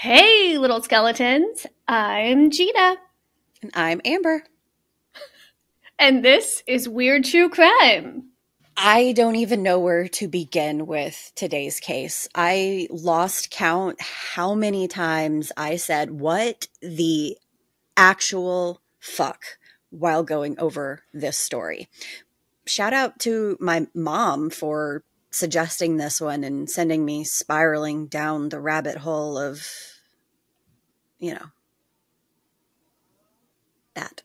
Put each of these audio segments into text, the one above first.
Hey, little skeletons. I'm Gina. And I'm Amber. And this is Weird True Crime. I don't even know where to begin with today's case. I lost count how many times I said, "What the actual fuck," while going over this story. Shout out to my mom for suggesting this one and sending me spiraling down the rabbit hole of, you know, that.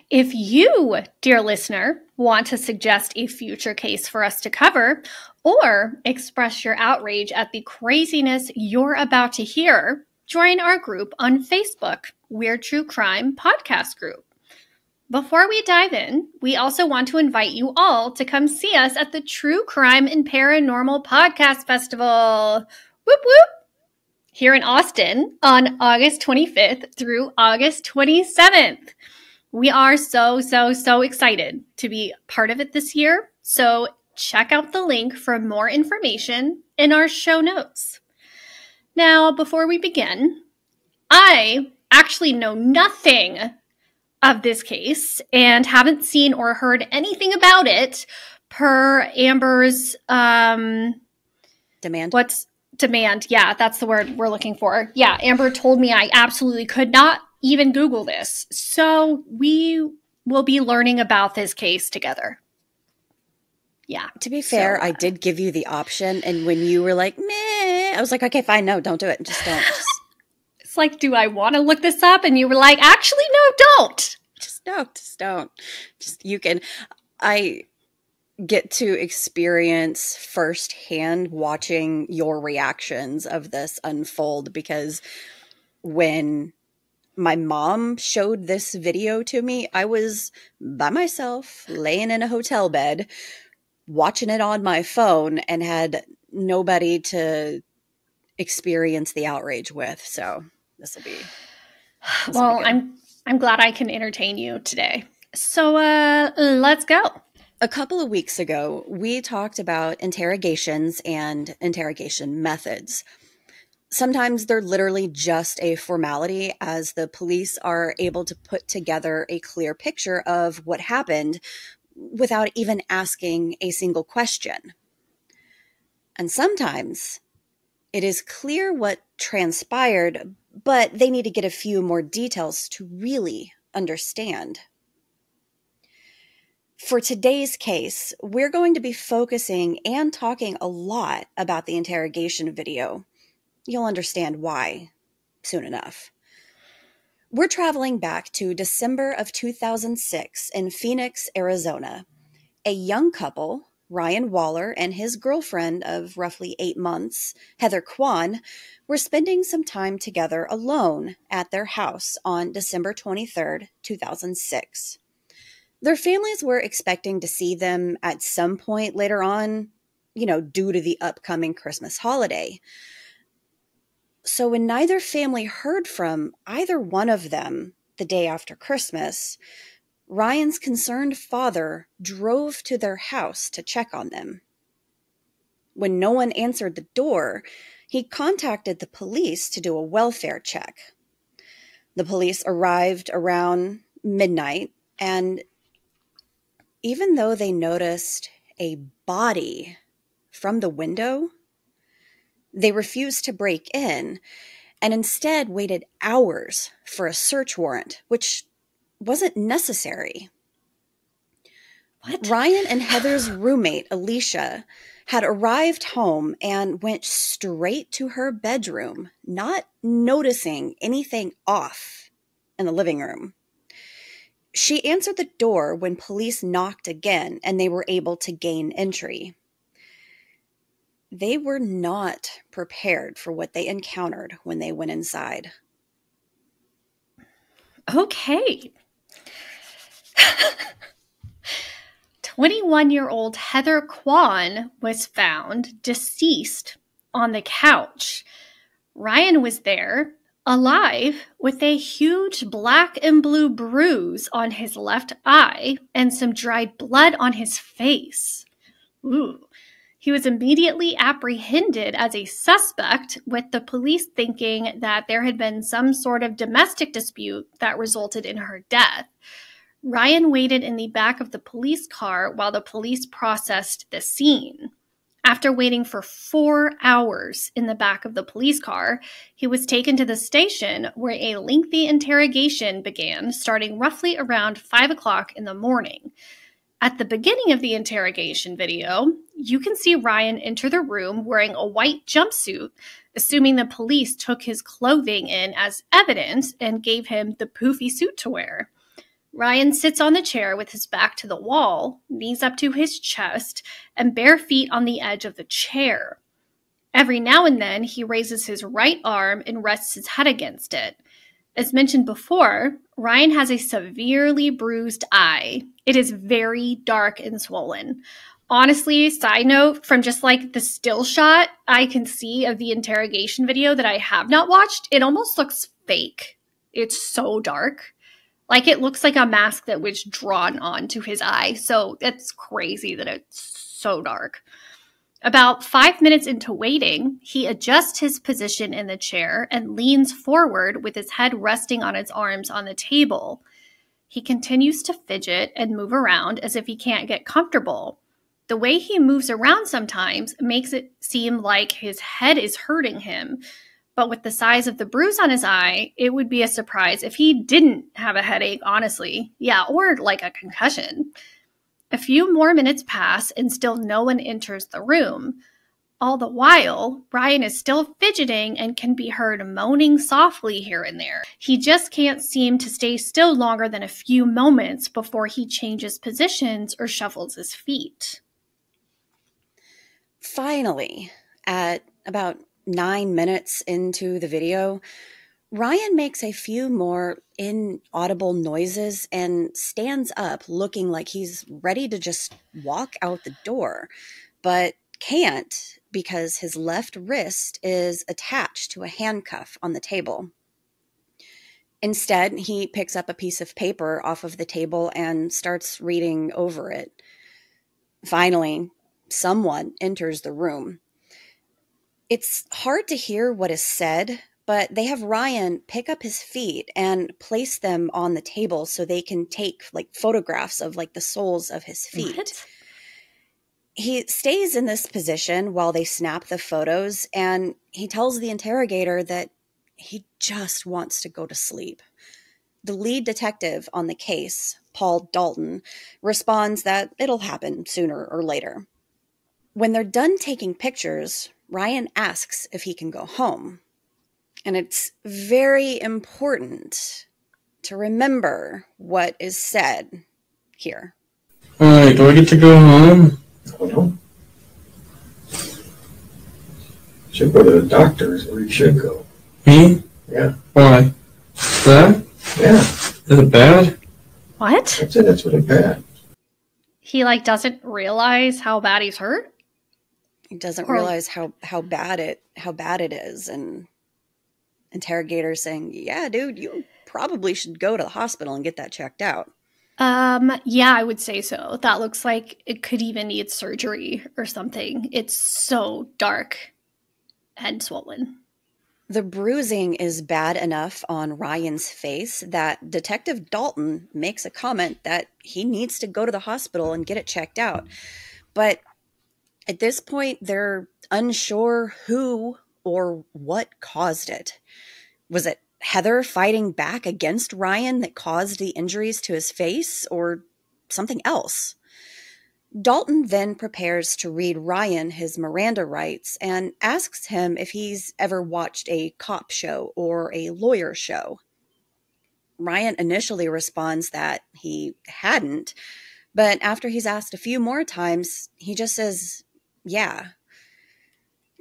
If you, dear listener, want to suggest a future case for us to cover or express your outrage at the craziness you're about to hear, join our group on Facebook, Weird True Crime Podcast Group. Before we dive in, we also want to invite you all to come see us at the True Crime and Paranormal Podcast Festival. Whoop whoop! Here in Austin on August 25th through August 27th. We are so excited to be part of it this year. So check out the link for more information in our show notes. Now, before we begin, I actually know nothing of this case and haven't seen or heard anything about it per Amber's Demand. What's demand? Yeah, that's the word we're looking for. Yeah, Amber told me I absolutely could not even Google this. So we will be learning about this case together. Yeah. To be fair, I did give you the option, and when you were like, meh, I was like, okay, fine, no, don't do it. Just don't. It's like, do I want to look this up? And you were like, actually, no, don't. Just don't. You can. I get to experience firsthand watching your reactions of this unfold, because when my mom showed this video to me, I was by myself, laying in a hotel bed, watching it on my phone, and had nobody to experience the outrage with. So this will be I'm glad I can entertain you today. So let's go. A couple of weeks ago, we talked about interrogations and interrogation methods. Sometimes they're literally just a formality, as the police are able to put together a clear picture of what happened without even asking a single question. And sometimes it is clear what transpired, but they need to get a few more details to really understand. For today's case, we're going to be focusing and talking a lot about the interrogation video. You'll understand why soon enough. We're traveling back to December of 2006 in Phoenix, Arizona. A young couple, Ryan Waller and his girlfriend of roughly 8 months, Heather Quan, were spending some time together alone at their house on December 23rd, 2006. Their families were expecting to see them at some point later on, due to the upcoming Christmas holiday. So when neither family heard from either one of them the day after Christmas, Ryan's concerned father drove to their house to check on them. When no one answered the door, he contacted the police to do a welfare check. The police arrived around midnight, and even though they noticed a body from the window, they refused to break in and instead waited hours for a search warrant, which wasn't necessary. What? Ryan and Heather's roommate, Alicia, had arrived home and went straight to her bedroom, not noticing anything off in the living room. She answered the door when police knocked again, and they were able to gain entry. They were not prepared for what they encountered when they went inside. Okay. 21-year-old Heather Quan was found deceased on the couch. Ryan was there, alive, with a huge black and blue bruise on his left eye and some dried blood on his face. Ooh. He was immediately apprehended as a suspect, with the police thinking that there had been some sort of domestic dispute that resulted in her death. Ryan waited in the back of the police car while the police processed the scene. After waiting for 4 hours in the back of the police car, he was taken to the station where a lengthy interrogation began, starting roughly around 5 o'clock in the morning. At the beginning of the interrogation video, you can see Ryan enter the room wearing a white jumpsuit, assuming the police took his clothing in as evidence and gave him the poofy suit to wear. Ryan sits on the chair with his back to the wall, knees up to his chest, and bare feet on the edge of the chair. Every now and then, he raises his right arm and rests his head against it. As mentioned before, Ryan has a severely bruised eye. It is very dark and swollen. Honestly, side note, from just like the still shot I can see of the interrogation video that I have not watched, it almost looks fake. It's so dark. Like it looks like a mask that was drawn onto his eye. So it's crazy that it's so dark. About 5 minutes into waiting, he adjusts his position in the chair and leans forward with his head resting on his arms on the table. He continues to fidget and move around as if he can't get comfortable. The way he moves around sometimes makes it seem like his head is hurting him, but with the size of the bruise on his eye, it would be a surprise if he didn't have a headache, honestly. Yeah, or like a concussion. A few more minutes pass and still no one enters the room. All the while, Ryan is still fidgeting and can be heard moaning softly here and there. He just can't seem to stay still longer than a few moments before he changes positions or shuffles his feet. Finally, at about 9 minutes into the video, Ryan makes a few more inaudible noises and stands up looking like he's ready to just walk out the door, but can't because his left wrist is attached to a handcuff on the table. Instead, he picks up a piece of paper off of the table and starts reading over it. Finally, someone enters the room. It's hard to hear what is said, but they have Ryan pick up his feet and place them on the table so they can take like photographs of like the soles of his feet. What? He stays in this position while they snap the photos, and he tells the interrogator that he just wants to go to sleep. The lead detective on the case, Paul Dalton, responds that it'll happen sooner or later. When they're done taking pictures, Ryan asks if he can go home. And it's very important to remember what is said here. All right, do I get to go home? Oh, no. Should go to the doctor is where you should go. Me? Yeah. Why? That? Yeah. Is it bad? What? That's it. That's really bad. He like doesn't realize how bad he's hurt? He doesn't realize how bad it is, and interrogator saying, "Yeah, dude, you probably should go to the hospital and get that checked out." Yeah, I would say so. That looks like it could even need surgery or something. It's so dark and swollen. The bruising is bad enough on Ryan's face that Detective Dalton makes a comment that he needs to go to the hospital and get it checked out. But at this point, they're unsure who or what caused it. Was it Heather fighting back against Ryan that caused the injuries to his face, or something else? Dalton then prepares to read Ryan his Miranda rights and asks him if he's ever watched a cop show or a lawyer show. Ryan initially responds that he hadn't, but after he's asked a few more times, he just says, yeah.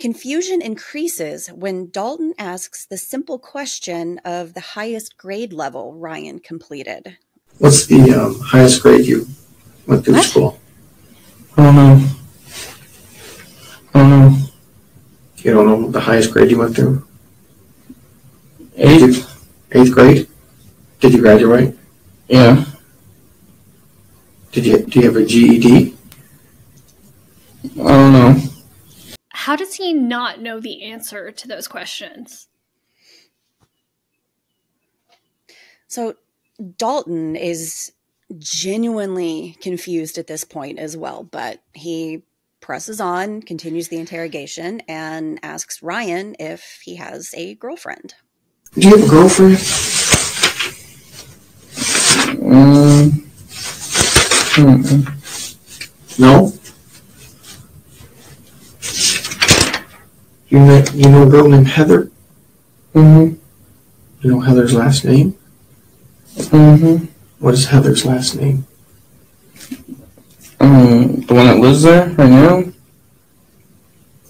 Confusion increases when Dalton asks the simple question of the highest grade level Ryan completed. What's the highest grade you went through school? I don't know. You don't know the highest grade you went through? Eighth? Eighth grade? Did you graduate? Yeah. Do you have a GED? I don't know. How does he not know the answer to those questions? So Dalton is genuinely confused at this point as well, but he presses on, continues the interrogation, and asks Ryan if he has a girlfriend. Do you have a girlfriend? No? You know a girl named Heather? Mm-hmm. You know Heather's last name? Mm-hmm. What is Heather's last name? The one that lives there right now?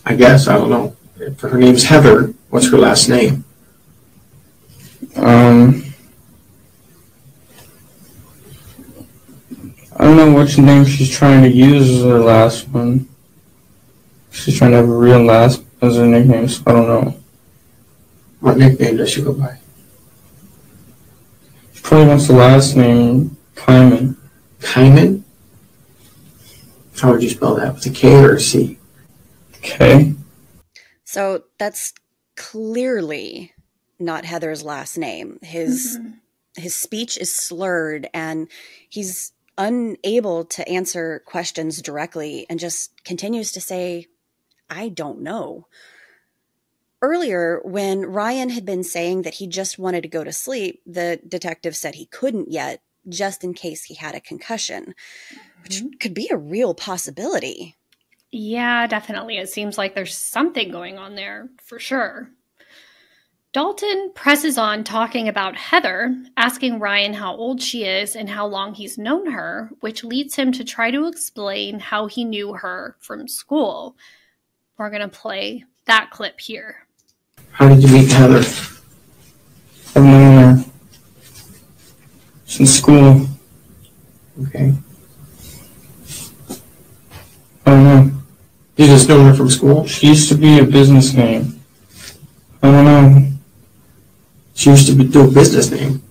I guess, I don't know. If her name's Heather, what's her last name? I don't know which name she's trying to use as her last one. She's trying to have a real last as her nickname, so I don't know. What nickname does she go by? She probably wants the last name, Kyman. Kyman? How would you spell that? With a K or a C? K. So that's clearly not Heather's last name. His speech is slurred, and he's unable to answer questions directly and just continues to say, I don't know. Earlier, when Ryan had been saying that he just wanted to go to sleep, the detective said he couldn't yet, just in case he had a concussion, which could be a real possibility. Yeah, definitely. It seems like there's something going on there, for sure. Dalton presses on talking about Heather, asking Ryan how old she is and how long he's known her, which leads him to try to explain how he knew her from school. We're going to play that clip here. How did you meet Heather? I've known her since school. Okay. I don't know. You just know her from school? She used to be a business name. I don't know. She used to do a business name.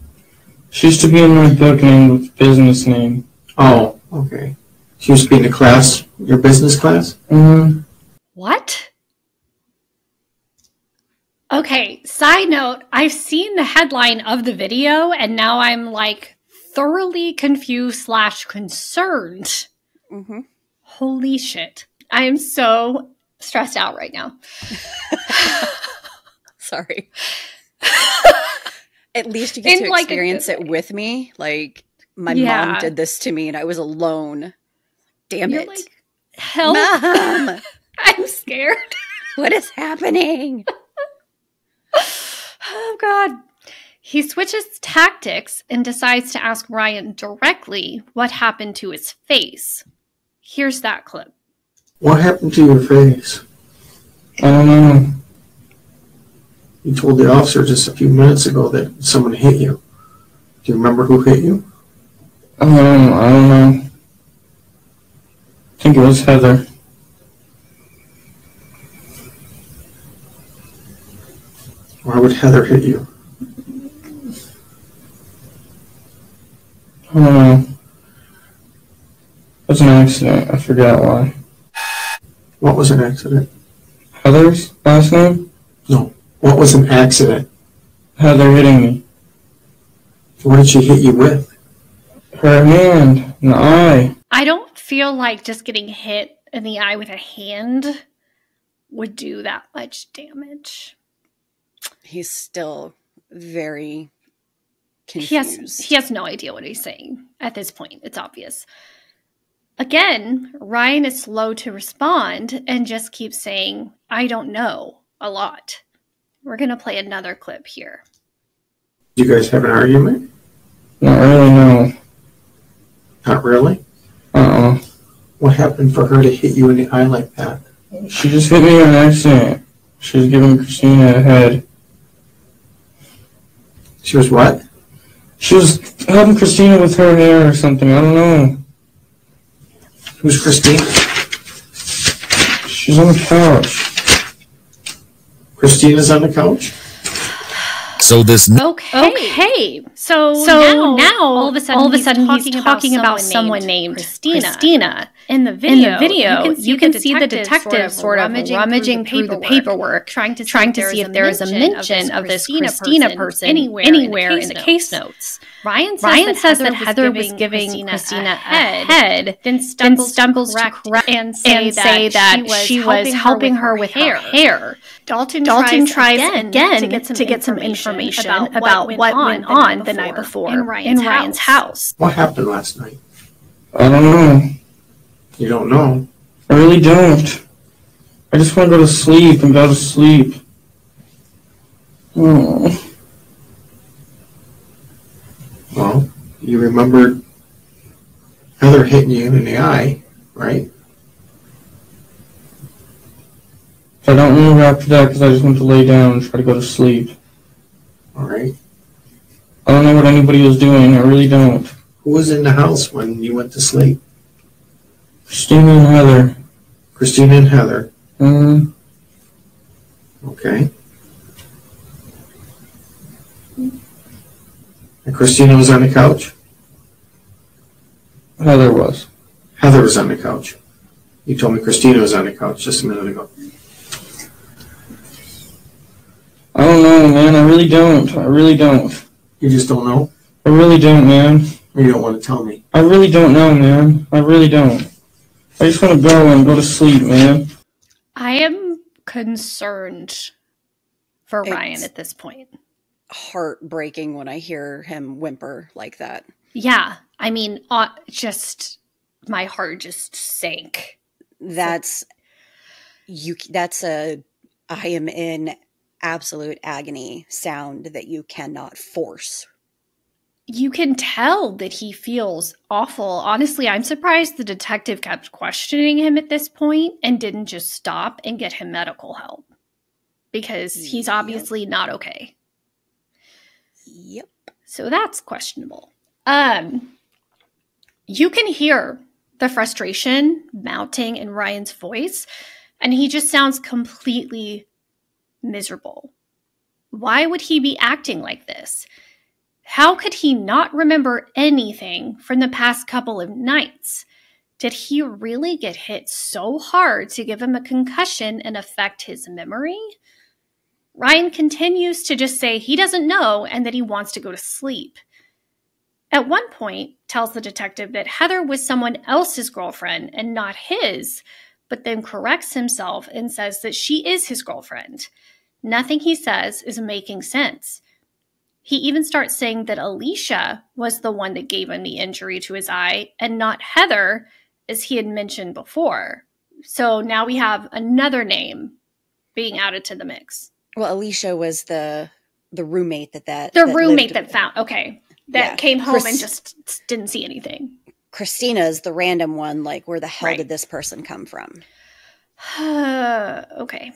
She used to be in my book named with business name. Oh, okay. She used to be in the class, your business class? Mm-hmm. What? Okay, side note, I've seen the headline of the video, and now I'm like thoroughly confused / concerned. Holy shit. I am so stressed out right now. Sorry. At least you get to experience it with me. Like, my mom did this to me and I was alone. Damn it. Like, help. Mom! I'm scared. What is happening? Oh, God. He switches tactics and decides to ask Ryan directly what happened to his face. Here's that clip. What happened to your face? I don't know. You told the officer just a few minutes ago that someone hit you. Do you remember who hit you? I don't know. I think it was Heather. Why would Heather hit you? I don't know. It was an accident. I forgot why. What was an accident? Heather's last name? No. What was an accident? Heather hitting me. What did she hit you with? Her hand in the eye. I don't feel like just getting hit in the eye with a hand would do that much damage. He's still very confused. He has no idea what he's saying at this point. It's obvious. Again, Ryan is slow to respond and just keeps saying, I don't know, a lot. We're going to play another clip here. Did you guys have an argument? Not really, no. Not really? Uh-uh. What happened for her to hit you in the eye like that? She just hit me on accident. She was giving Christina a head. She was what? She was helping Christina with her hair or something. I don't know. Who's Christina? She's on the couch. Christina's on the couch? So this Okay. So now all of a sudden he's talking about someone named Christina. In the video, you can see the detective sort of rummaging through the paperwork, trying to see if there is a mention of this Christina person anywhere in the case notes. Ryan says that Heather was giving Christina a head, then stumbles to correct and say that she was helping her with her hair. Dalton tries again to get some information about what went on the night before in Ryan's house. What happened last night? I don't know. You don't know? I really don't. I just want to go to sleep and go to sleep. Oh. Well, you remembered Heather hitting you in the eye, right? I don't remember after that because I just went to lay down and try to go to sleep. All right. I don't know what anybody was doing. I really don't. Who was in the house when you went to sleep? Christina and Heather. Christina and Heather. Mm-hmm. Okay. And Christina was on the couch? Heather was. Heather was on the couch. You told me Christina was on the couch just a minute ago. I don't know, man. I really don't. I really don't. You just don't know? I really don't, man. Or you don't want to tell me? I really don't know, man. I really don't. I just want to go to sleep, man. I am concerned for Ryan at this point. Heartbreaking when I hear him whimper like that. Yeah. I mean, just my heart just sank. That's a I am in absolute agony sound that you cannot force. You can tell that he feels awful. Honestly, I'm surprised the detective kept questioning him at this point and didn't just stop and get him medical help. Because he's obviously not okay. Yep. So that's questionable. You can hear the frustration mounting in Ryan's voice, and he just sounds completely miserable. Why would he be acting like this? How could he not remember anything from the past couple of nights? Did he really get hit so hard to give him a concussion and affect his memory? Ryan continues to just say he doesn't know and that he wants to go to sleep. At one point, tells the detective that Heather was someone else's girlfriend and not his, but then corrects himself and says that she is his girlfriend. Nothing he says is making sense. He even starts saying that Alicia was the one that gave him the injury to his eye and not Heather, as he had mentioned before. So now we have another name being added to the mix. Well, Alicia was the roommate that found, okay, that came home and just didn't see anything. Christina's the random one, like, where the hell did this person come from? Okay.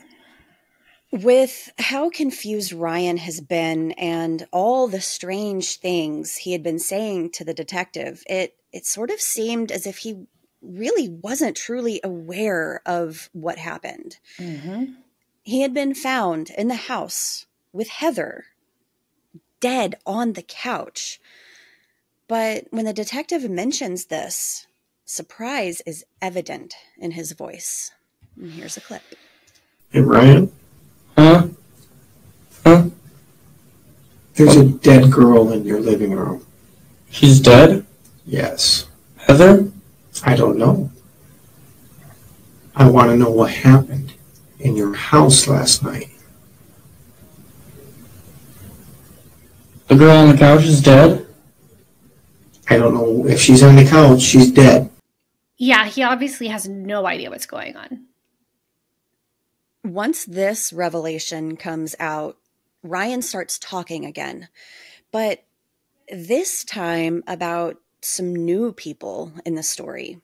With how confused Ryan has been and all the strange things he had been saying to the detective, it sort of seemed as if he really wasn't truly aware of what happened. Mm-hmm. He had been found in the house with Heather, dead on the couch. But when the detective mentions this, surprise is evident in his voice. And here's a clip. Hey, Ryan? Huh? There's a dead girl in your living room. She's dead? Yes. Heather? I don't know. I want to know what happened in your house last night. The girl on the couch is dead? I don't know. If she's on the couch, she's dead. Yeah, he obviously has no idea what's going on. Once this revelation comes out, Ryan starts talking again, but this time about some new people in the story.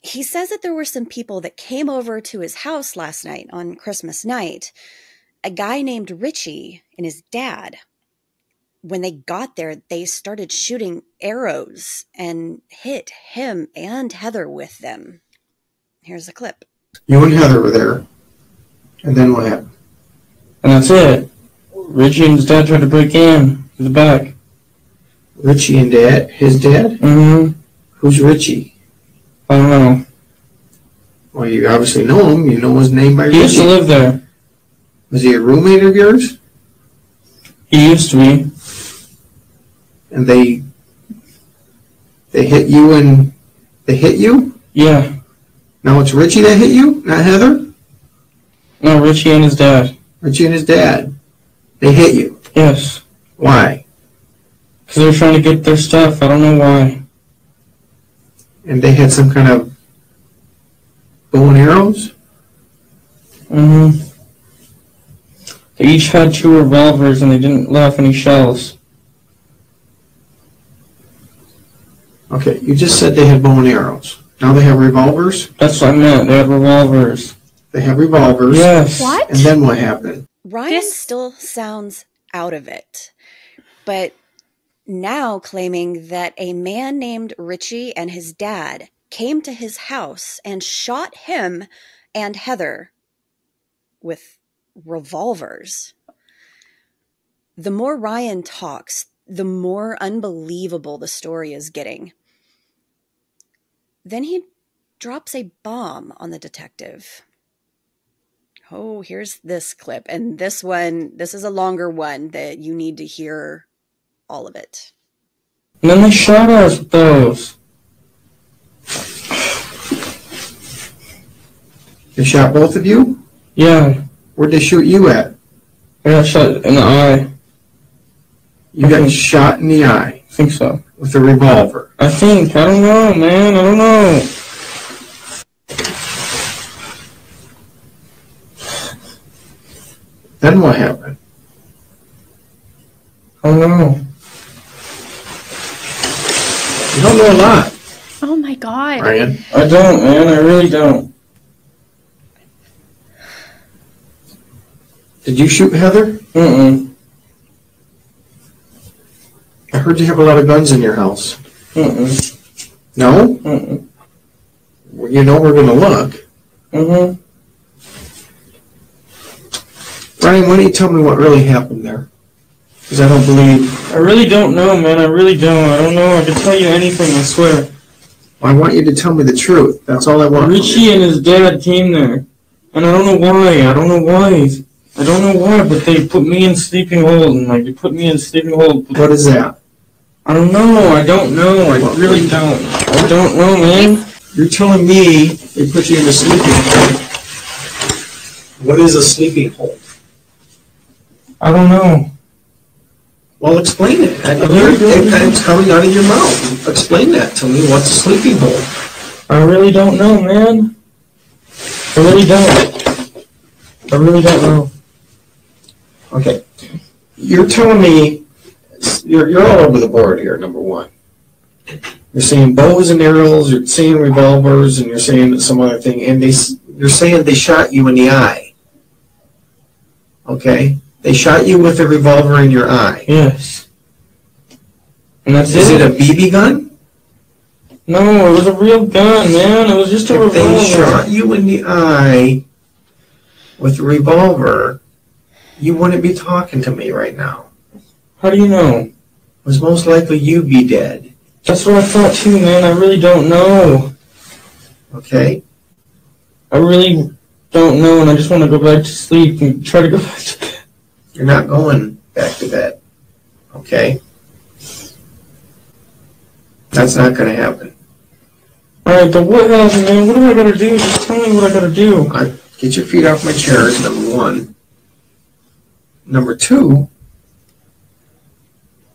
He says that there were some people that came over to his house last night on Christmas night, a guy named Richie and his dad. When they got there, they started shooting arrows and hit him and Heather with them. Here's a clip. You and Heather were there. And then what happened? And that's it. Richie and his dad tried to break in the back. Richie and Dad? His dad? Mm-hmm. Who's Richie? I don't know. Well, you obviously know him. You know his name by Richie. He used to live there. Was he a roommate of yours? He used to be. And they hit you and they hit you? Yeah. Now it's Richie that hit you, not Heather? No, Richie and his dad. Richie and his dad. They hit you. Yes. Why? Because they were trying to get their stuff. I don't know why. And they had some kind of bow and arrows? Mm-hmm. They each had 2 revolvers and they didn't let off any shells. Okay, you just said they had bow and arrows. Now they have revolvers? That's what I meant. They had revolvers. They have revolvers. Yes. What? And then what happened? Ryan still sounds out of it, but now claiming that a man named Richie and his dad came to his house and shot him and Heather with revolvers. The more Ryan talks, the more unbelievable the story is getting. Then he drops a bomb on the detective. Oh, here's this clip. And this is a longer one that you need to hear all of it. And then they shot us with those. They shot both of you? Yeah. Where'd they shoot you at? I got shot in the eye. You got shot in the eye. I think so. With a revolver. I think. I don't know, man. I don't know. Then what happened? I don't know. You don't know a lot, Oh my God. Ryan. I don't, man. I really don't. Did you shoot Heather? Mm-mm. I heard you have a lot of guns in your house. Mm-mm. No? Mm-mm. Well, you know we're going to look. Mm-hmm. Ryan, why don't you tell me what really happened there? Because I don't believe... I really don't know, man. I really don't. I don't know. I can tell you anything, I swear. I want you to tell me the truth. That's all I want. Richie and his dad came there. And I don't know why. I don't know why. I don't know why, but they put me in sleeping hold. And, like, they put me in sleeping hold. What is that? I don't know. I don't know. I really don't. I don't know, man. You're telling me they put you in a sleeping hold. What is a sleeping hold? I don't know. Well, explain it. I hear it's coming out of your mouth. Explain that to me. What's a sleeping hold? I really don't know, man. I really don't. I really don't know. Okay. You're telling me you're all over the board here, number one. You're saying bows and arrows, you're saying revolvers, and you're saying some other thing, and you're saying they shot you in the eye. Okay? They shot you with a revolver in your eye. Yes. And that's Is it a BB gun? No, it was a real gun, man. It was just a revolver. If they shot you in the eye with a revolver, you wouldn't be talking to me right now. How do you know? It was most likely you'd be dead. That's what I thought too, man. I really don't know. Okay? I really don't know, and I just want to go back to sleep and try to go back to bed. You're not going back to bed. Okay? That's not going to happen. Alright, but what happened, man? What do I gotta do? Just tell me what I gotta do. Get your feet off my chair is number one. Number two,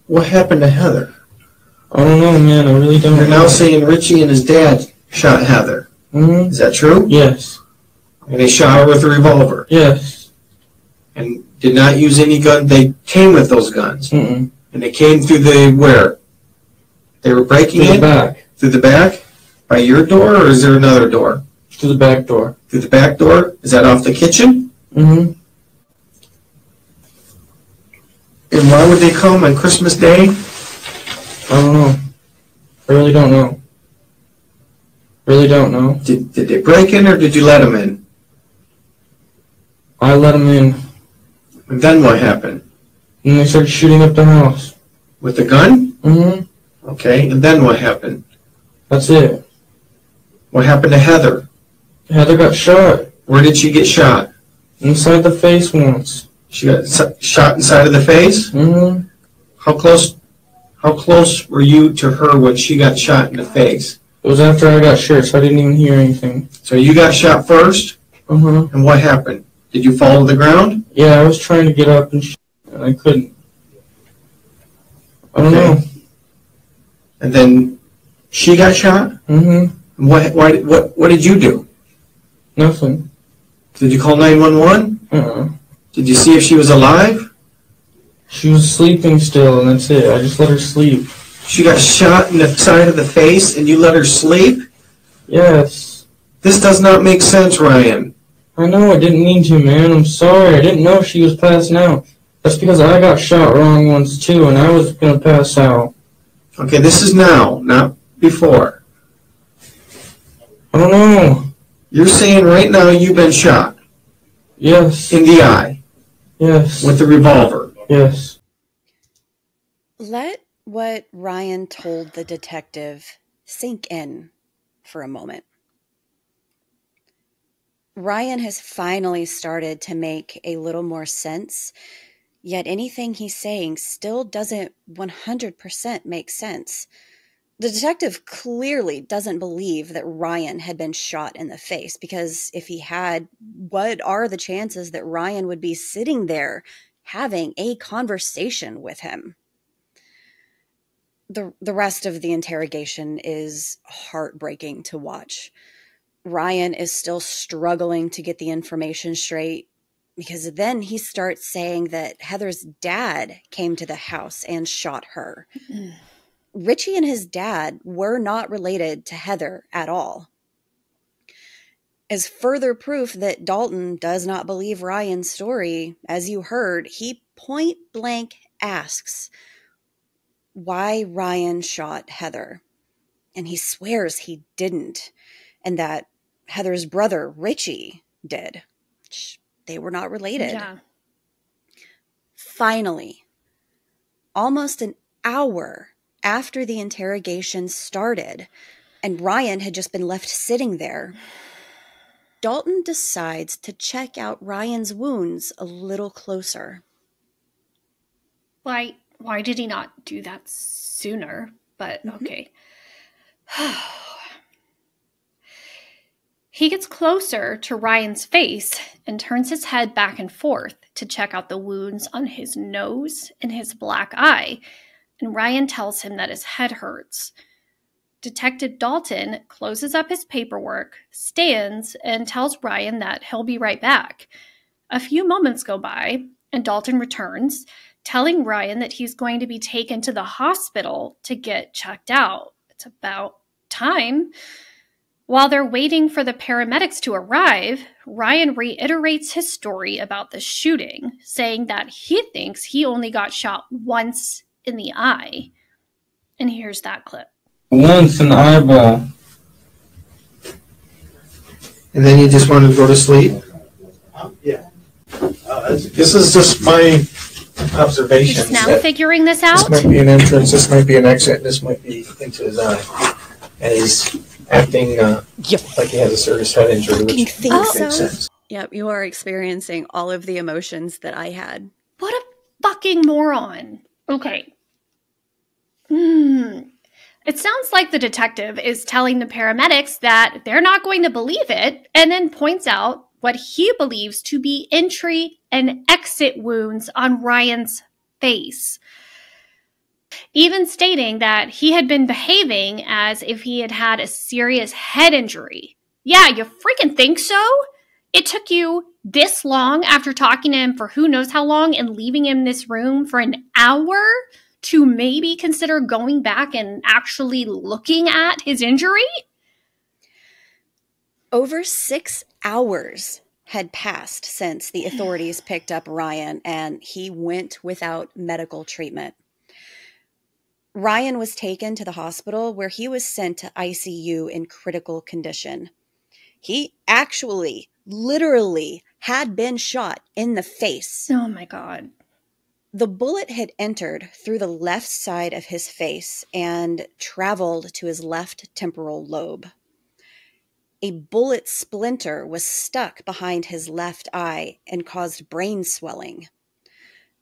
what happened to Heather? I don't know, man. I really don't know. You're now saying Richie and his dad shot Heather. Mm-hmm. Is that true? Yes. And they shot her with a revolver. Yes. And did not use any gun. They came with those guns. Mm-mm. And they came through the where? They were breaking Through in? the back. Through the back? By your door, or is there another door? Through the back door. Through the back door? Is that off the kitchen? Mm-hmm. And why would they come on Christmas Day? I don't know. I really don't know. Really don't know. Did they break in, or did you let them in? I let him in. And then what happened? And they started shooting up the house. With the gun? Mm-hmm. Okay, and then what happened? That's it. What happened to Heather? Heather got shot. Where did she get shot? Inside the face once. She got shot inside of the face? Mm-hmm. How close were you to her when she got shot in the face? It was after I got shot, so I didn't even hear anything. So you got shot first? Uh-huh. And what happened? Did you fall to the ground? Yeah, I was trying to get up and I couldn't. I don't know. And then she got shot? Mm-hmm. What did you do? Nothing. Did you call 911? Uh-uh. Did you see if she was alive? She was sleeping still, and that's it. I just let her sleep. She got shot in the side of the face, and you let her sleep? Yes. This does not make sense, Ryan. I know, I didn't mean to, man. I'm sorry. I didn't know she was passing out. That's because I got shot wrong once, too, and I was going to pass out. Okay, this is now, not before. I don't know. You're saying right now you've been shot? Yes. In the eye? Yes. With the revolver? Yes. Let what Ryan told the detective sink in for a moment. Ryan has finally started to make a little more sense, yet anything he's saying still doesn't 100% make sense. The detective clearly doesn't believe that Ryan had been shot in the face, because if he had, what are the chances that Ryan would be sitting there having a conversation with him? The rest of the interrogation is heartbreaking to watch. Ryan is still struggling to get the information straight, because then he starts saying that Heather's dad came to the house and shot her. Richie and his dad were not related to Heather at all. As further proof that Dalton does not believe Ryan's story, as you heard, he point blank asks why Ryan shot Heather. And he swears he didn't, and that Heather's brother, Richie, did. They were not related. Yeah. Finally, almost an hour after the interrogation started, and Ryan had just been left sitting there, Dalton decides to check out Ryan's wounds a little closer. Why did he not do that sooner? But okay. He gets closer to Ryan's face and turns his head back and forth to check out the wounds on his nose and his black eye, and Ryan tells him that his head hurts. Detective Dalton closes up his paperwork, stands, and tells Ryan that he'll be right back. A few moments go by, and Dalton returns, telling Ryan that he's going to be taken to the hospital to get checked out. It's about time. While they're waiting for the paramedics to arrive, Ryan reiterates his story about the shooting, saying that he thinks he only got shot once in the eye. And here's that clip. Once in the eyeball. And then you just wanted to go to sleep? Yeah. This is just my observation. Just now figuring this out? This might be an entrance, this might be an exit, this might be into his eye. And he's acting like he has a serious head injury, which makes sense. Yep, you are experiencing all of the emotions that I had. What a fucking moron. Okay. It sounds like the detective is telling the paramedics that they're not going to believe it, and then points out what he believes to be entry and exit wounds on Ryan's face, even stating that he had been behaving as if he had had a serious head injury. Yeah, you freaking think so? It took you this long after talking to him for who knows how long and leaving him in this room for an hour to maybe consider going back and actually looking at his injury? Over 6 hours had passed since the authorities picked up Ryan, and he went without medical treatment. Ryan was taken to the hospital, where he was sent to ICU in critical condition. He actually, literally, had been shot in the face. Oh my God. The bullet had entered through the left side of his face and traveled to his left temporal lobe. A bullet splinter was stuck behind his left eye and caused brain swelling.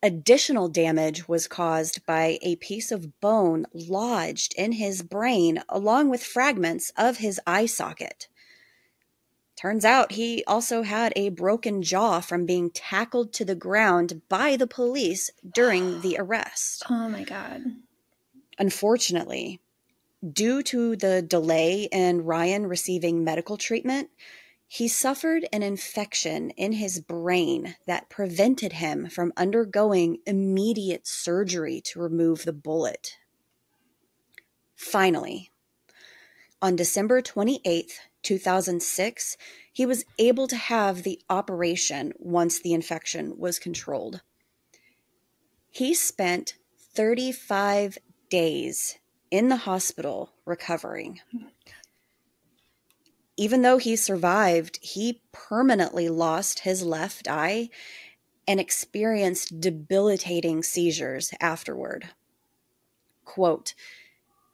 Additional damage was caused by a piece of bone lodged in his brain along with fragments of his eye socket. Turns out he also had a broken jaw from being tackled to the ground by the police during the arrest. Oh my God. Unfortunately, due to the delay in Ryan receiving medical treatment, he suffered an infection in his brain that prevented him from undergoing immediate surgery to remove the bullet. Finally, on December 28th, 2006, he was able to have the operation once the infection was controlled. He spent 35 days in the hospital recovering. Even though he survived, he permanently lost his left eye and experienced debilitating seizures afterward. Quote,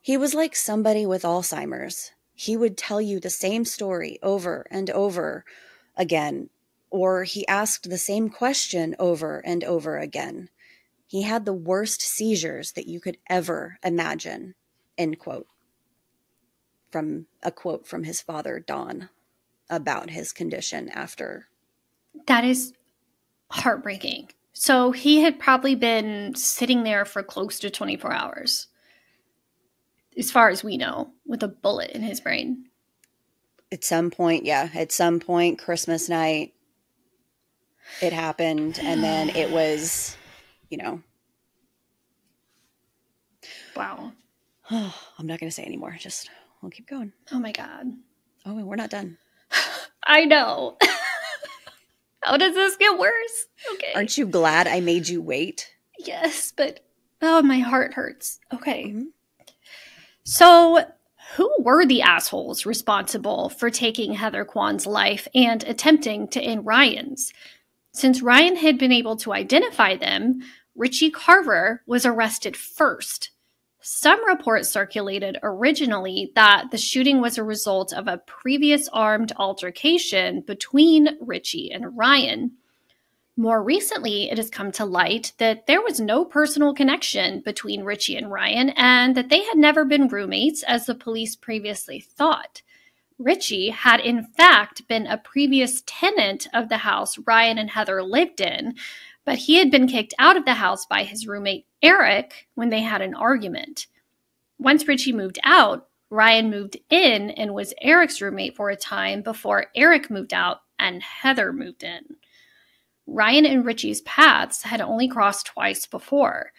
"He was like somebody with Alzheimer's. He would tell you the same story over and over again, or he asked the same question over and over again. He had the worst seizures that you could ever imagine," end quote. From a quote from his father, Don, about his condition after. That is heartbreaking. So he had probably been sitting there for close to 24 hours, as far as we know, with a bullet in his brain. At some point, Christmas night, it happened, and then it was, Wow. I'm not going to say anymore. Just, we'll keep going. Oh my God. Oh, we're not done. I know. How does this get worse? Okay. Aren't you glad I made you wait? Yes, but my heart hurts. Okay. Mm-hmm. So, who were the assholes responsible for taking Heather Quan's life and attempting to end Ryan's? Since Ryan had been able to identify them, Richie Carver was arrested first. Some reports circulated originally that the shooting was a result of a previous armed altercation between Richie and Ryan. More recently, it has come to light that there was no personal connection between Richie and Ryan and that they had never been roommates as the police previously thought. Richie had in fact been a previous tenant of the house Ryan and Heather lived in, but he had been kicked out of the house by his roommate Eric when they had an argument. Once Richie moved out, Ryan moved in and was Eric's roommate for a time before Eric moved out and Heather moved in. Ryan and Richie's paths had only crossed twice before.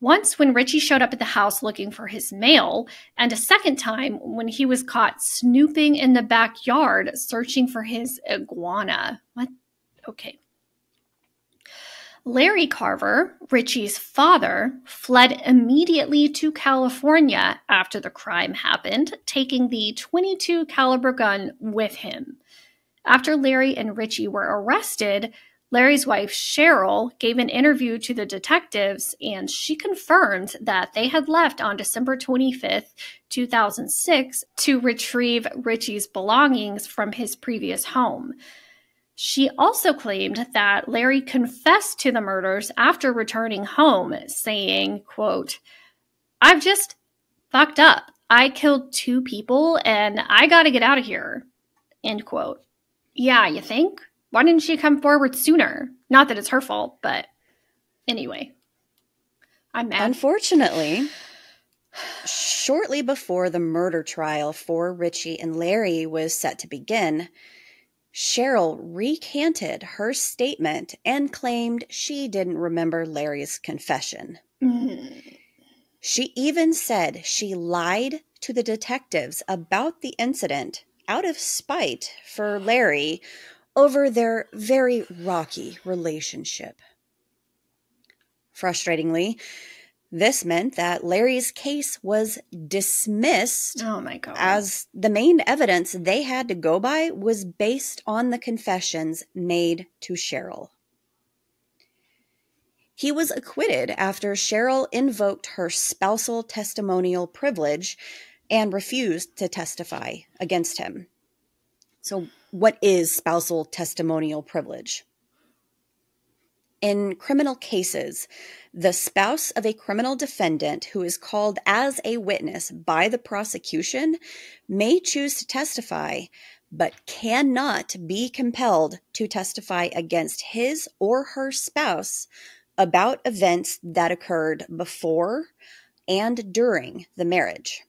Once when Richie showed up at the house looking for his mail, and a second time when he was caught snooping in the backyard searching for his iguana. What? Okay. Larry Carver, Richie's father, fled immediately to California after the crime happened, taking the .22 caliber gun with him. After Larry and Richie were arrested, Larry's wife, Cheryl, gave an interview to the detectives, and she confirmed that they had left on December 25th, 2006, to retrieve Richie's belongings from his previous home. She also claimed that Larry confessed to the murders after returning home, saying, quote, "I've just fucked up. I killed 2 people, and I gotta get out of here," end quote. Yeah, you think? Why didn't she come forward sooner? Not that it's her fault, but anyway. I'm mad. Unfortunately, shortly before the murder trial for Richie and Larry was set to begin, Cheryl recanted her statement and claimed she didn't remember Larry's confession. Mm-hmm. She even said she lied to the detectives about the incident out of spite for Larry over their very rocky relationship. Frustratingly, this meant that Larry's case was dismissed. Oh my God. As the main evidence they had to go by was based on the confessions made to Cheryl. He was acquitted after Cheryl invoked her spousal testimonial privilege and refused to testify against him. So, what is spousal testimonial privilege? In criminal cases, the spouse of a criminal defendant who is called as a witness by the prosecution may choose to testify, but cannot be compelled to testify against his or her spouse about events that occurred before and during the marriage.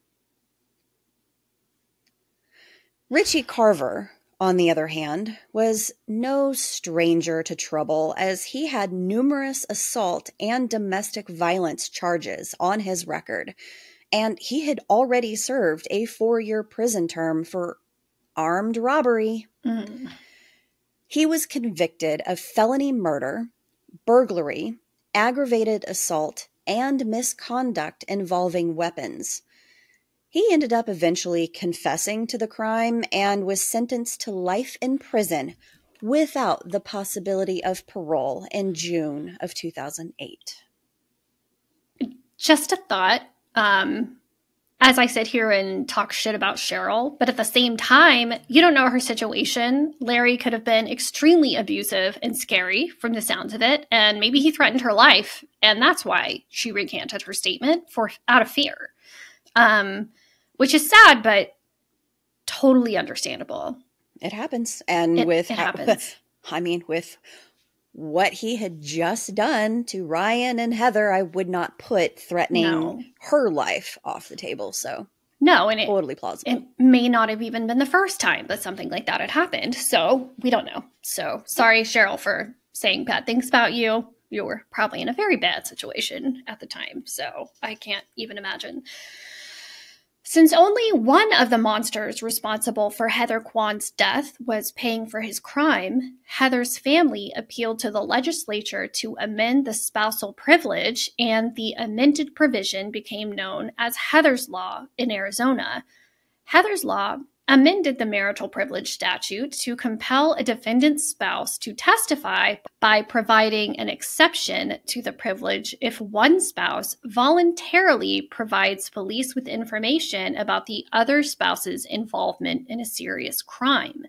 Richie Carver, on the other hand, was no stranger to trouble, as he had numerous assault and domestic violence charges on his record, and he had already served a 4-year prison term for armed robbery. He was convicted of felony murder, burglary, aggravated assault, and misconduct involving weapons. He ended up eventually confessing to the crime and was sentenced to life in prison without the possibility of parole in June of 2008. Just a thought, as I sit here and talk shit about Cheryl, but at the same time, you don't know her situation. Larry could have been extremely abusive and scary from the sounds of it, and maybe he threatened her life, and that's why she recanted her statement out of fear. Which is sad, but totally understandable. It happens. And it happens. With what he had just done to Ryan and Heather, I would not put threatening her life off the table. So no, and totally plausible. It may not have even been the first time that something like that had happened. So we don't know. So sorry, Cheryl, for saying bad things about you. You were probably in a very bad situation at the time. So I can't even imagine. Since only one of the monsters responsible for Heather Quan's death was paying for his crime, Heather's family appealed to the legislature to amend the spousal privilege, and the amended provision became known as Heather's Law in Arizona. Heather's Law amended the marital privilege statute to compel a defendant's spouse to testify by providing an exception to the privilege if one spouse voluntarily provides police with information about the other spouse's involvement in a serious crime.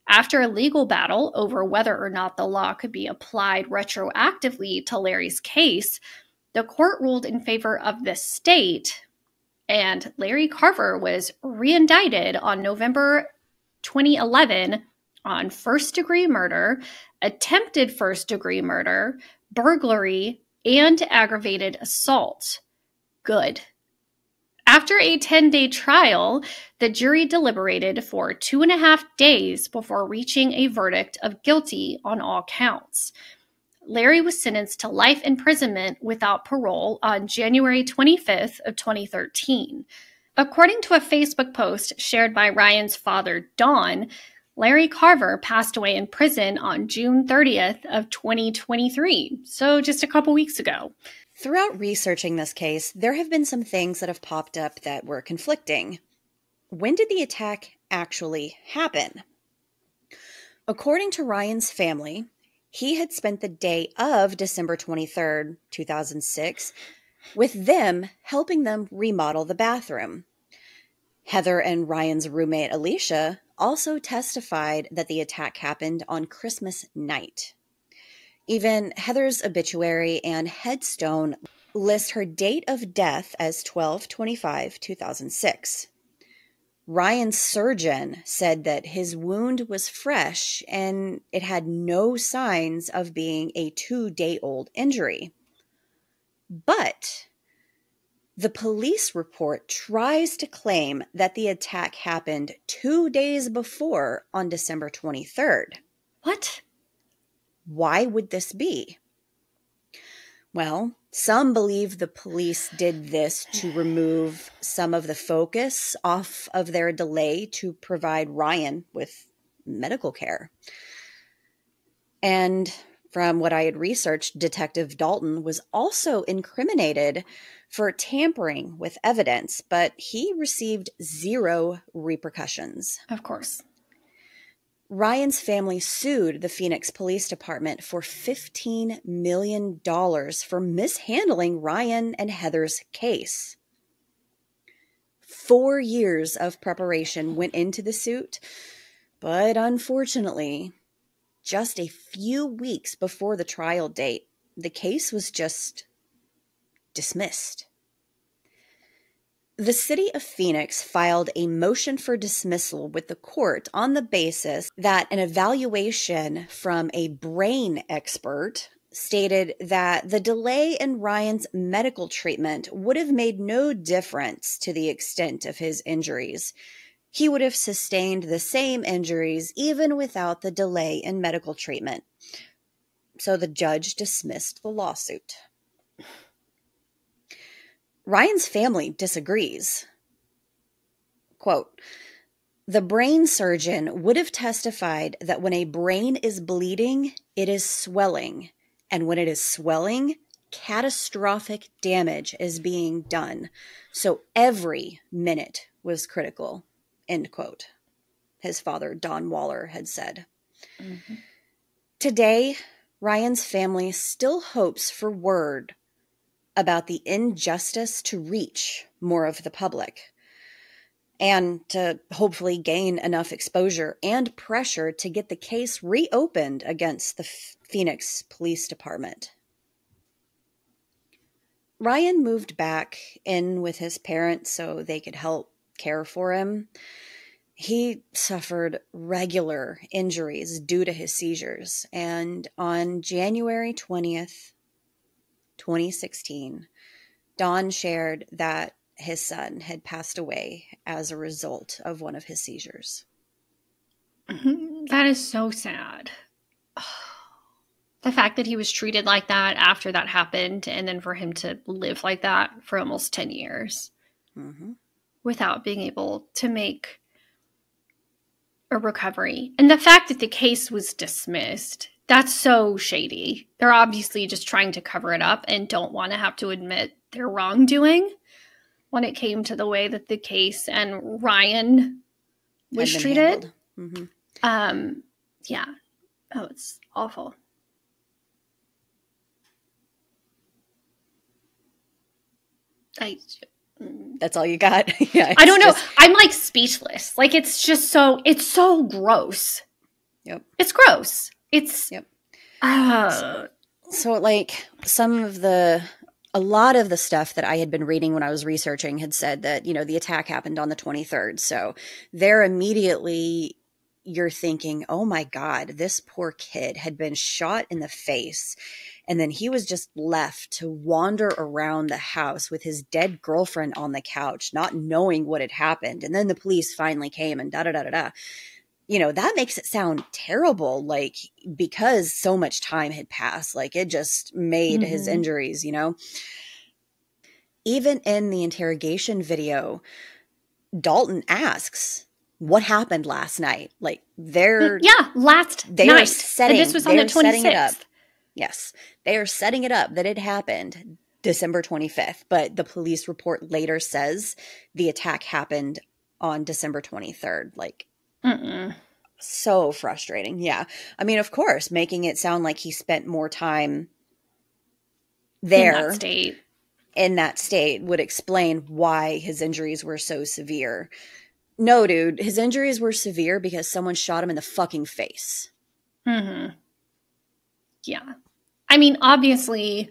After a legal battle over whether or not the law could be applied retroactively to Larry's case, the court ruled in favor of the state, and Larry Carver was reindicted on November 2011 on first-degree murder, attempted first-degree murder, burglary, and aggravated assault. Good. After a 10-day trial, the jury deliberated for 2.5 days before reaching a verdict of guilty on all counts. Larry was sentenced to life imprisonment without parole on January 25th of 2013. According to a Facebook post shared by Ryan's father, Don, Larry Carver passed away in prison on June 30th of 2023, so just a couple weeks ago. Throughout researching this case, there have been some things that have popped up that were conflicting. When did the attack actually happen? According to Ryan's family, he had spent the day of December 23rd, 2006, with them helping them remodel the bathroom. Heather and Ryan's roommate, Alicia, also testified that the attack happened on Christmas night. Even Heather's obituary and headstone list her date of death as 12/25/2006. Ryan's surgeon said that his wound was fresh and it had no signs of being a 2-day-old injury. But the police report tries to claim that the attack happened 2 days before on December 23rd. What? Why would this be? Well, some believe the police did this to remove some of the focus off of their delay to provide Ryan with medical care. And from what I had researched, Detective Dalton was also incriminated for tampering with evidence, but he received 0 repercussions. Of course. Ryan's family sued the Phoenix Police Department for $15 million for mishandling Ryan and Heather's case. 4 years of preparation went into the suit, but unfortunately, just a few weeks before the trial date, the case was just dismissed. The city of Phoenix filed a motion for dismissal with the court on the basis that an evaluation from a brain expert stated that the delay in Ryan's medical treatment would have made no difference to the extent of his injuries. He would have sustained the same injuries even without the delay in medical treatment. So the judge dismissed the lawsuit. Ryan's family disagrees. Quote, "The brain surgeon would have testified that when a brain is bleeding, it is swelling. And when it is swelling, catastrophic damage is being done. So every minute was critical." End quote. His father, Don Waller, had said. Mm-hmm. Today, Ryan's family still hopes for word about the injustice to reach more of the public and to hopefully gain enough exposure and pressure to get the case reopened against the Phoenix Police Department. Ryan moved back in with his parents so they could help care for him. He suffered regular injuries due to his seizures, and on January 20th, 2016, Don shared that his son had passed away as a result of one of his seizures. That is so sad. The fact that he was treated like that after that happened, and then for him to live like that for almost 10 years without being able to make a recovery. And the fact that the case was dismissed, that's so shady. They're obviously just trying to cover it up and don't want to have to admit their wrongdoing when it came to the way that the case and Ryan was treated. Yeah. Oh, it's awful. That's all you got? Yeah. I don't know. I'm like speechless. Like it's so gross. Yep. It's gross. It's yep. So like a lot of the stuff that I had been reading when I was researching had said that, the attack happened on the 23rd. So there immediately you're thinking, oh my God, this poor kid had been shot in the face. And then he was just left to wander around the house with his dead girlfriend on the couch, not knowing what had happened. And then the police finally came and da-da-da-da-da. That makes it sound terrible, like, because so much time had passed. Like, it just made his injuries, Even in the interrogation video, Dalton asks, what happened last night? Like, last night. And this was on the 26th. Yes, they are setting it up that it happened December 25th, but the police report later says the attack happened on December 23rd. Like, so frustrating. Yeah. I mean, of course, making it sound like he spent more time there in that state would explain why his injuries were so severe. No, dude, his injuries were severe because someone shot him in the fucking face. Yeah. I mean, obviously,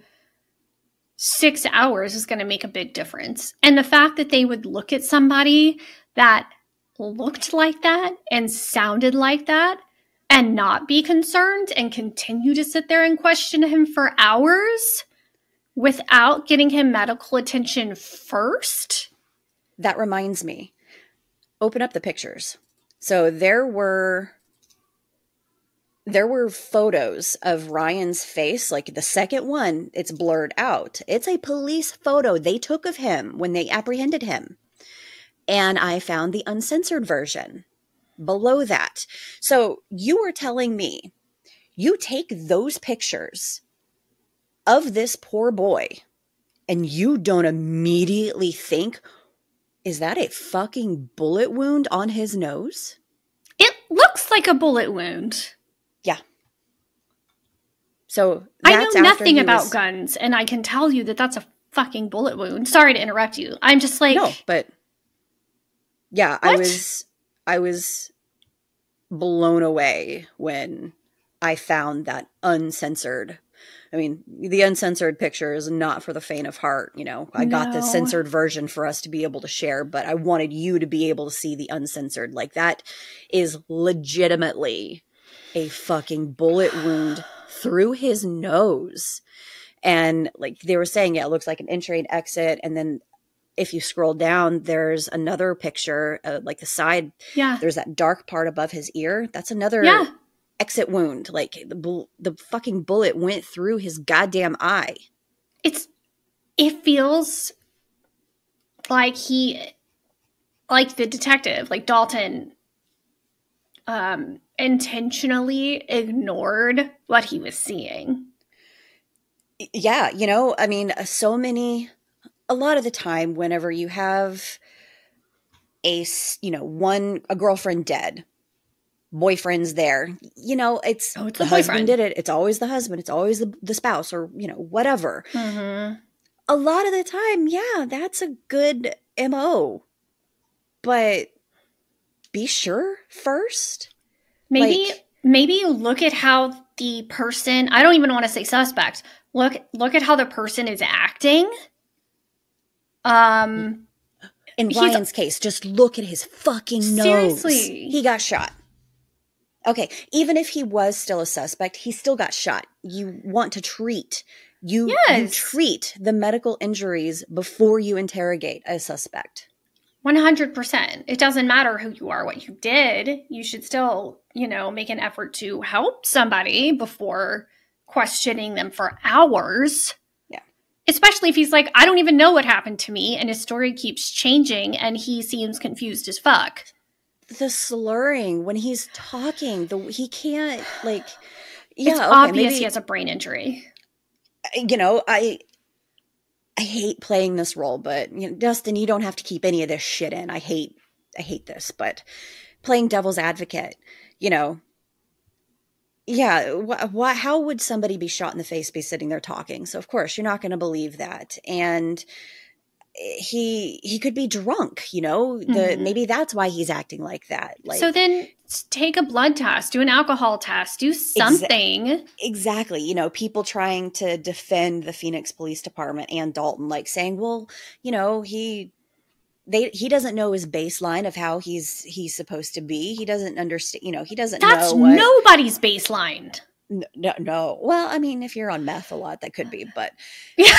6 hours is going to make a big difference. And the fact that they would look at somebody that looked like that and sounded like that and not be concerned and continue to sit there and question him for hours without getting him medical attention first. That reminds me. Open up the pictures. So there were photos of Ryan's face. Like the second one, it's blurred out. It's a police photo they took of him when they apprehended him. And I found the uncensored version below that. So you were telling me you take those pictures of this poor boy and you don't immediately think, is that a fucking bullet wound on his nose? It looks looks like a bullet wound. Yeah. So I know nothing about guns, and I can tell you that that's a fucking bullet wound. Sorry to interrupt you. I'm just like... No, but... Yeah, what? I was blown away when I found that uncensored... I mean, the uncensored picture is not for the faint of heart, you know. I got the censored version for us to be able to share, but I wanted you to be able to see the uncensored. Like, that is legitimately a fucking bullet wound through his nose. And like they were saying, yeah, it looks like an entrade exit. And then if you scroll down, there's another picture, like the side. Yeah. There's that dark part above his ear. That's another exit wound. Like the fucking bullet went through his goddamn eye. It feels like like the detective, like Dalton, intentionally ignored what he was seeing. Yeah, you know, I mean, a lot of the time whenever you have a girlfriend dead, boyfriend's there, you know, it's the husband did it. It's always the husband. It's always the spouse, or, you know, whatever. Mm-hmm. A lot of the time, yeah, that's a good MO. But be sure first. Maybe you look at how the person, I don't even want to say suspect, look at how the person is acting. In Ryan's case, just look at his fucking nose. Seriously. He got shot. Okay, even if he was still a suspect, he still got shot. You want to treat. You treat the medical injuries before you interrogate a suspect. 100%. It doesn't matter who you are, what you did. You should still, you know, make an effort to help somebody before questioning them for hours. Yeah. Especially if he's like, I don't even know what happened to me, and his story keeps changing and he seems confused as fuck. The slurring when he's talking, he can't, like, it's obvious he has a brain injury. You know, I hate playing this role, but, you know, Dustin, you don't have to keep any of this shit in. I hate this, but playing devil's advocate, you know, yeah, how would somebody be shot in the face be sitting there talking? So of course you're not going to believe that. And he could be drunk, you know, maybe that's why he's acting like that. Like, so then take a blood test, do an alcohol test, do something. Exactly. You know, people trying to defend the Phoenix Police Department and Dalton, like saying, well, you know, he doesn't know his baseline of how he's supposed to be. He doesn't understand, you know, he doesn't know. That's nobody's baseline. No. Well, I mean, if you're on meth a lot, that could be, but yeah.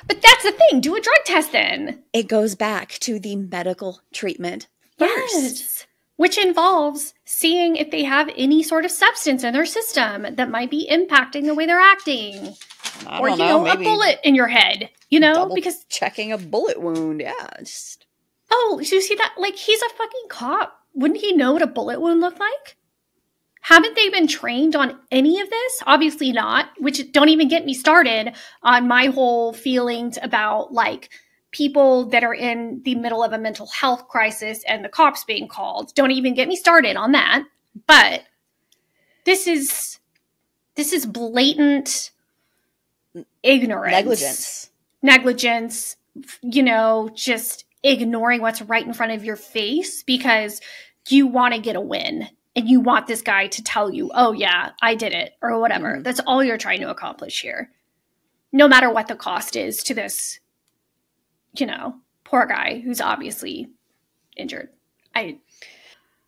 But that's the thing. Do a drug test then. It goes back to the medical treatment first. Yes. Which involves seeing if they have any sort of substance in their system that might be impacting the way they're acting. Or, you know, a bullet in your head, you know, because checking a bullet wound. Yeah. Oh, so you see that? Like, he's a fucking cop. Wouldn't he know what a bullet wound looked like? Haven't they been trained on any of this? Obviously not, which don't even get me started on my whole feelings about, like, people that are in the middle of a mental health crisis and the cops being called. Don't even get me started on that. But this is blatant ignorance. Negligence, you know, just ignoring what's right in front of your face because you want to get a win. And you want this guy to tell you, oh, yeah, I did it, or whatever. Mm-hmm. That's all you're trying to accomplish here. No matter what the cost is to this, you know, poor guy who's obviously injured.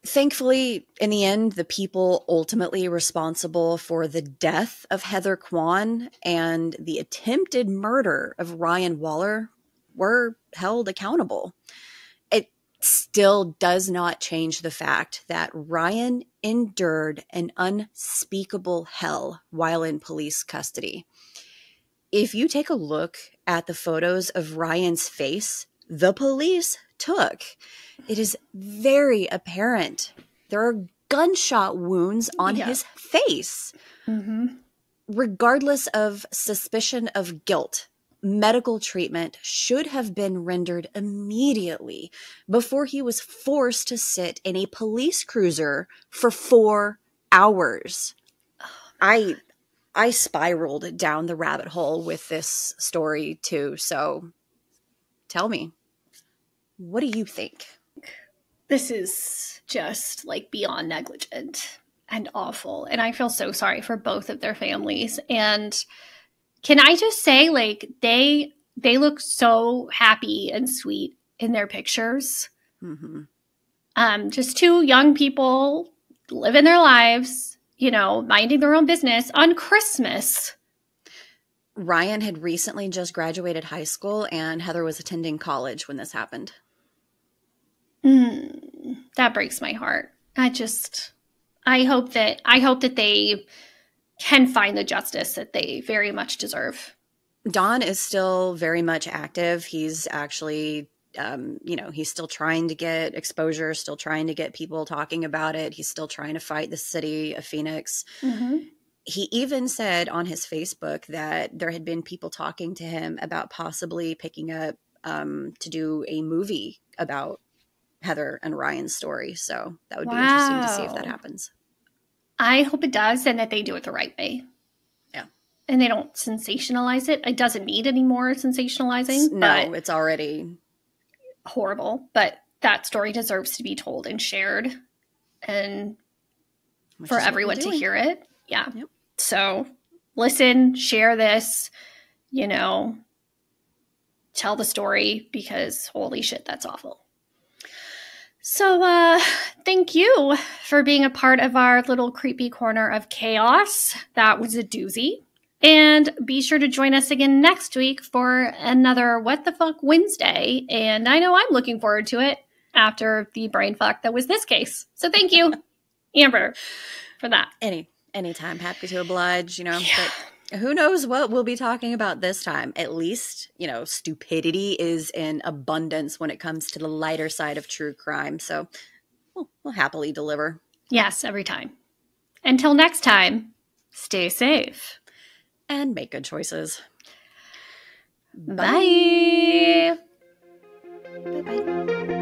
Thankfully, in the end, the people ultimately responsible for the death of Heather Quan and the attempted murder of Ryan Waller were held accountable. Still does not change the fact that Ryan endured an unspeakable hell while in police custody. If you take a look at the photos of Ryan's face the police took, it is very apparent there are gunshot wounds on his face. Mm-hmm. Regardless of suspicion of guilt, medical treatment should have been rendered immediately before he was forced to sit in a police cruiser for 4 hours. I spiraled down the rabbit hole with this story too. So tell me, what do you think? This is just like beyond negligent and awful. And I feel so sorry for both of their families. And can I just say, like, they look so happy and sweet in their pictures. Mm-hmm. Just two young people living their lives, you know, minding their own business on Christmas. Ryan had recently just graduated high school, and Heather was attending college when this happened. That breaks my heart. I hope that they can find the justice that they very much deserve. Don is still very much active. He's actually, he's still trying to get exposure, still trying to get people talking about it. He's still trying to fight the city of Phoenix. Mm-hmm. He even said on his Facebook that there had been people talking to him about possibly picking up to do a movie about Heather and Ryan's story. So that would be interesting to see if that happens. I hope it does, and that they do it the right way. Yeah. And they don't sensationalize it. It doesn't need any more sensationalizing. No, it's already horrible. But that story deserves to be told and shared, and for everyone to hear it. Yeah. Yep. So listen, share this, you know, tell the story, because holy shit, that's awful. So thank you for being a part of our little creepy corner of chaos. That was a doozy. And be sure to join us again next week for another What the Fuck Wednesday. And I know I'm looking forward to it after the brain fuck that was this case. So thank you, Amber, for that. Anytime. Happy to oblige, you know. Yeah. But who knows what we'll be talking about this time. At least, you know, stupidity is in abundance when it comes to the lighter side of true crime. So we'll happily deliver. Yes, every time. Until next time, stay safe. And make good choices. Bye. Bye-bye.